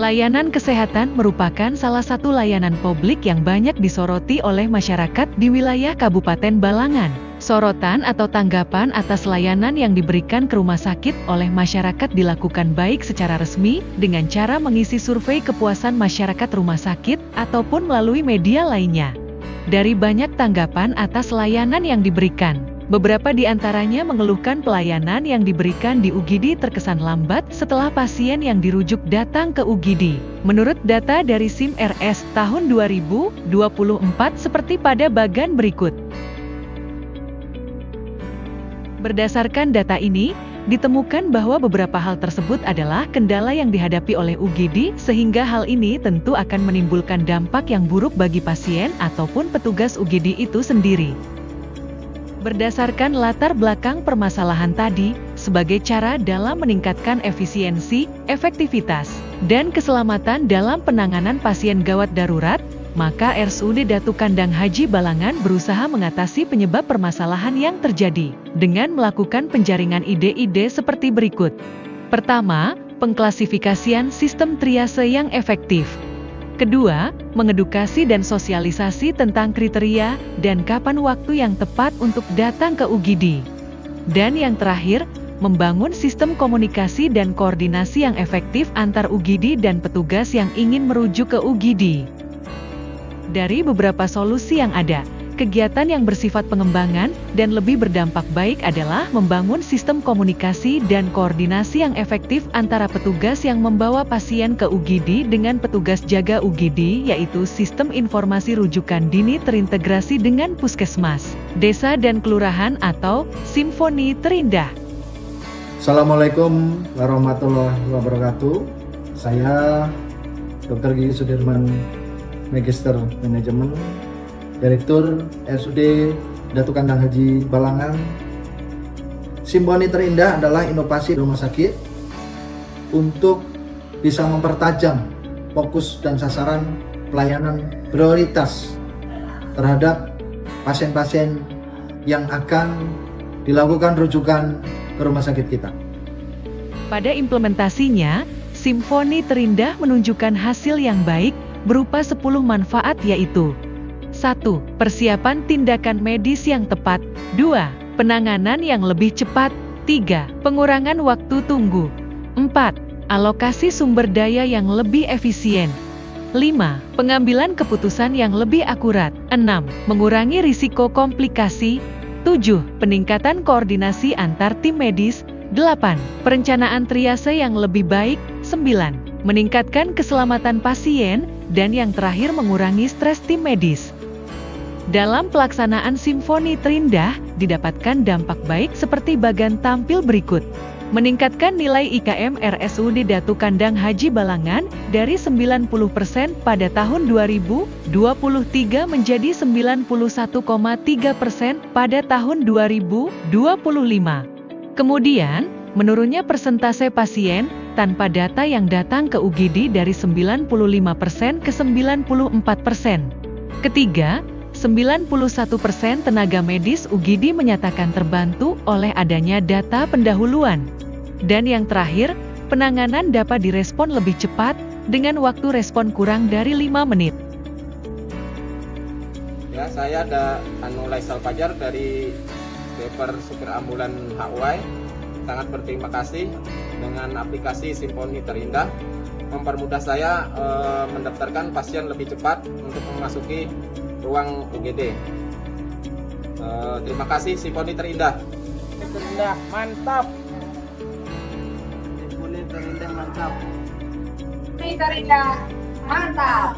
Layanan kesehatan merupakan salah satu layanan publik yang banyak disoroti oleh masyarakat di wilayah Kabupaten Balangan. Sorotan atau tanggapan atas layanan yang diberikan ke rumah sakit oleh masyarakat dilakukan baik secara resmi, dengan cara mengisi survei kepuasan masyarakat rumah sakit, ataupun melalui media lainnya. Dari banyak tanggapan atas layanan yang diberikan, beberapa di antaranya mengeluhkan pelayanan yang diberikan di UGD terkesan lambat setelah pasien yang dirujuk datang ke UGD. Menurut data dari SIM-RS tahun 2024 seperti pada bagan berikut. Berdasarkan data ini, ditemukan bahwa beberapa hal tersebut adalah kendala yang dihadapi oleh UGD, sehingga hal ini tentu akan menimbulkan dampak yang buruk bagi pasien ataupun petugas UGD itu sendiri. Berdasarkan latar belakang permasalahan tadi, sebagai cara dalam meningkatkan efisiensi, efektivitas, dan keselamatan dalam penanganan pasien gawat darurat, maka RSUD Datu Kandang Haji Balangan berusaha mengatasi penyebab permasalahan yang terjadi dengan melakukan penjaringan ide-ide seperti berikut. Pertama, pengklasifikasian sistem triase yang efektif. Kedua, mengedukasi dan sosialisasi tentang kriteria dan kapan waktu yang tepat untuk datang ke UGD. Dan yang terakhir, membangun sistem komunikasi dan koordinasi yang efektif antar UGD dan petugas yang ingin merujuk ke UGD. Dari beberapa solusi yang ada, kegiatan yang bersifat pengembangan dan lebih berdampak baik adalah membangun sistem komunikasi dan koordinasi yang efektif antara petugas yang membawa pasien ke UGD dengan petugas jaga UGD, yaitu sistem informasi rujukan dini terintegrasi dengan puskesmas, desa dan kelurahan atau Simfoni Terindah. Assalamualaikum warahmatullahi wabarakatuh. Saya Dr. Gigi Sudirman, Magister Manajemen, Direktur RSUD Datu Kandang Haji Balangan. Simfoni Terindah adalah inovasi rumah sakit untuk bisa mempertajam fokus dan sasaran pelayanan prioritas terhadap pasien-pasien yang akan dilakukan rujukan ke rumah sakit kita. Pada implementasinya, Simfoni Terindah menunjukkan hasil yang baik berupa 10 manfaat, yaitu 1. Persiapan tindakan medis yang tepat. 2. Penanganan yang lebih cepat. 3. Pengurangan waktu tunggu. 4. Alokasi sumber daya yang lebih efisien. 5. Pengambilan keputusan yang lebih akurat. 6. Mengurangi risiko komplikasi. 7. Peningkatan koordinasi antar tim medis. 8. Perencanaan triase yang lebih baik. 9. Meningkatkan keselamatan pasien, dan yang terakhir mengurangi stres tim medis. Dalam pelaksanaan Simfoni Terindah, didapatkan dampak baik seperti bagan tampil berikut. Meningkatkan nilai IKM RSUD Datu Kandang Haji Balangan dari 90% pada tahun 2023 menjadi 91,3% pada tahun 2025. Kemudian, menurunnya persentase pasien tanpa data yang datang ke UGD dari 95% ke 94%. Ketiga, 91% tenaga medis UGD menyatakan terbantu oleh adanya data pendahuluan. Dan yang terakhir, penanganan dapat direspon lebih cepat dengan waktu respon kurang dari 5 menit. Ya, saya ada Laisal Fajar dari Deper Supir Ambulan HUI. Sangat berterima kasih dengan aplikasi Simfoni Terindah, mempermudah saya mendaftarkan pasien lebih cepat untuk memasuki ruang UGD. Terima kasih Simfoni Terindah. Terindah, mantap. Simfoni Terindah, mantap. Terindah, mantap.